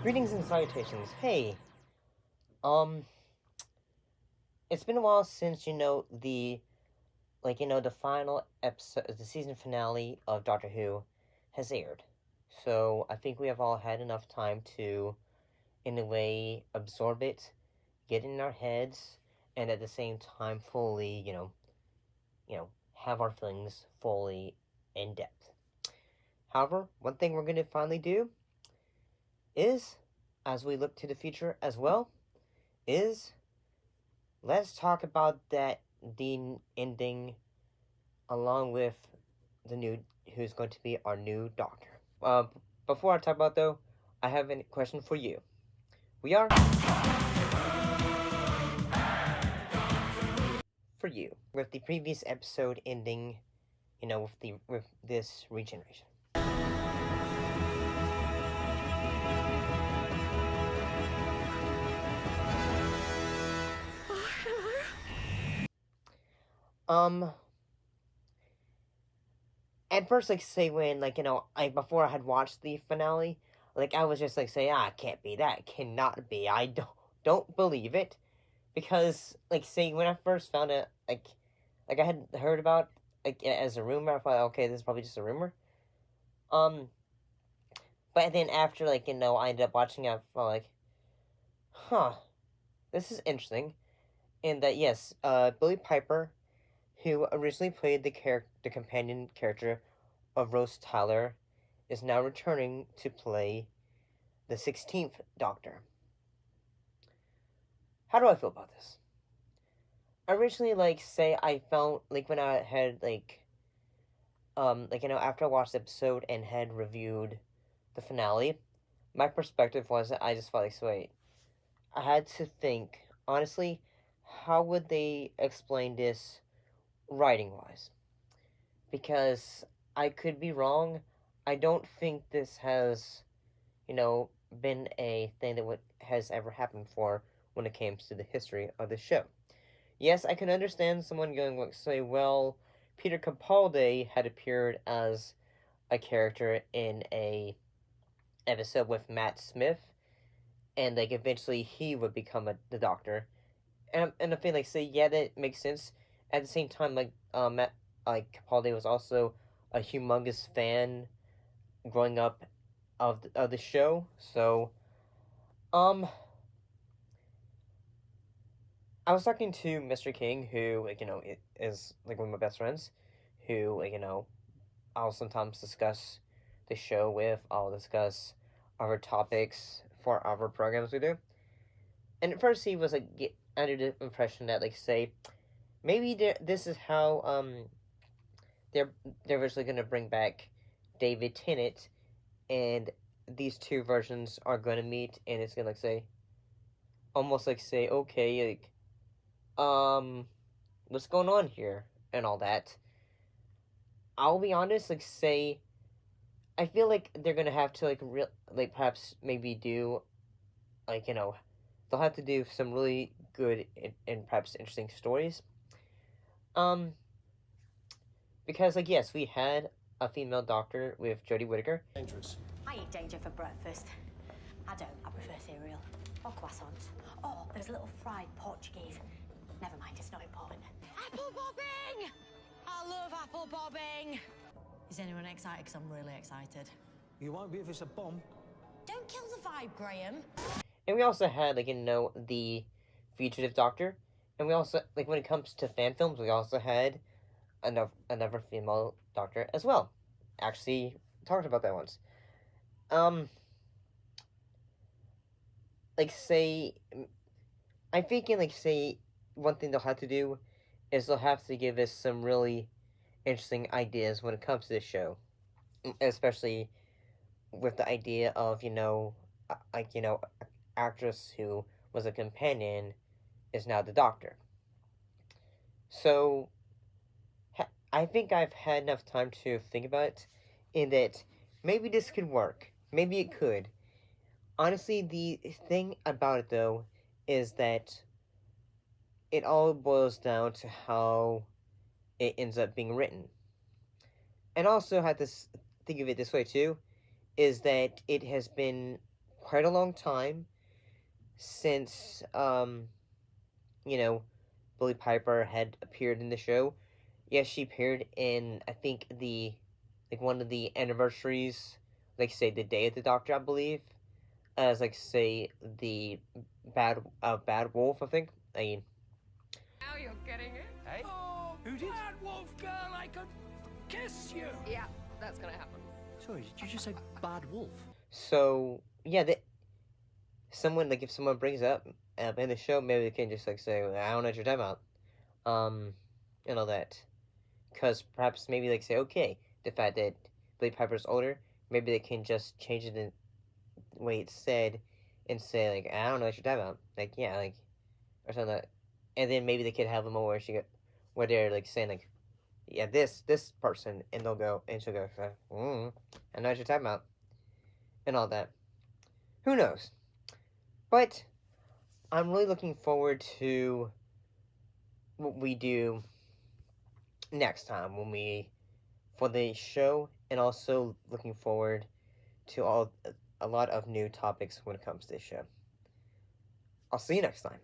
Greetings and salutations. Hey, um, it's been a while since the final episode, the season finale of Doctor Who has aired. So I think we have all had enough time to, in a way, absorb it, get it in our heads, and at the same time fully, have our feelings fully in depth. However, one thing we're going to finally do is, as we look to the future as well, is let's talk about that Dean ending along with the new who's going to be our new doctor. Before I talk about though, I have a question for you. We are for you with the previous episode ending, with this regeneration. Um, at first, say when, before I had watched the finale, I was just say, it can't be, that cannot be, I don't believe it, because, say, when I first found it, I had heard about, as a rumor, I thought, okay, this is probably just a rumor, but then after, I ended up watching it, I felt huh, this is interesting, and that, yes, Billie Piper, who originally played the companion character of Rose Tyler, is now returning to play the 16th Doctor. How do I feel about this? Originally, say I felt when I had after I watched the episode and had reviewed the finale, my perspective was that I just felt wait, I had to think honestly, how would they explain this writing wise? Because I could be wrong. I don't think this has, been a thing that has ever happened before when it comes to the history of the show. Yes, I can understand someone going say, well, Peter Capaldi had appeared as a character in a episode with Matt Smith, and eventually he would become the Doctor, and I feel say yeah, that makes sense. At the same time, Matt Capaldi was also a humongous fan growing up of the show, so I was talking to Mr. King, who is one of my best friends, who I'll sometimes discuss the show with. I'll discuss other topics for other programs we do. And at first he was under the impression that say maybe this is how they're eventually gonna bring back David Tennant, and these two versions are gonna meet, and it's gonna say almost say okay what's going on here and all that. I'll be honest, say I feel they're gonna have to perhaps maybe do they'll have to do some really good and perhaps interesting stories. Because yes, we had a female doctor with Jodie Whittaker. Dangerous. I eat danger for breakfast. I don't. I prefer cereal or croissants. Oh, there's a little fried Portuguese. Never mind, it's not important. Apple bobbing! I love apple bobbing. Is anyone excited? Because I'm really excited. You won't be if it's a bomb. Don't kill the vibe, Graham. And we also had the Fugitive Doctor, and we also when it comes to fan films, we also had another female doctor as well. Actually, talked about that once. Say, I'm thinking say one thing they'll have to do is they'll have to give us some really interesting ideas when it comes to this show, especially with the idea of actress who was a companion is now the Doctor. So I think I've had enough time to think about it, in that maybe this could work. Maybe it could. Honestly, the thing about it, though, is that it all boils down to how it ends up being written. And also have to think of it this way, too, is that it has been quite a long time since you know, Billie Piper had appeared in the show. Yes, she appeared in, I think, one of the anniversaries, like say the Day of the Doctor, I believe, as like say the bad wolf, I think. I mean, Now you're getting it. Hey? Oh, Who did? Bad wolf girl, I could kiss you. Yeah, that's gonna happen. Sorry, did you just say bad wolf? so yeah, someone like if someone brings it up in the show, maybe they can just like say, I don't know what you're talking about, and all that, because perhaps maybe like say, okay, the fact that Billie Piper's older, maybe they can just change it in the way it's said, and say like, I don't know what you're talking about, like yeah, like or something, like, and then maybe they could have a moment where where they're like saying like, yeah, this person, and they'll go, and she'll go, I know what you're talking about, and all that. Who knows? But I'm really looking forward to what we do next time when we for the show, and also looking forward to a lot of new topics when it comes to this show. I'll see you next time.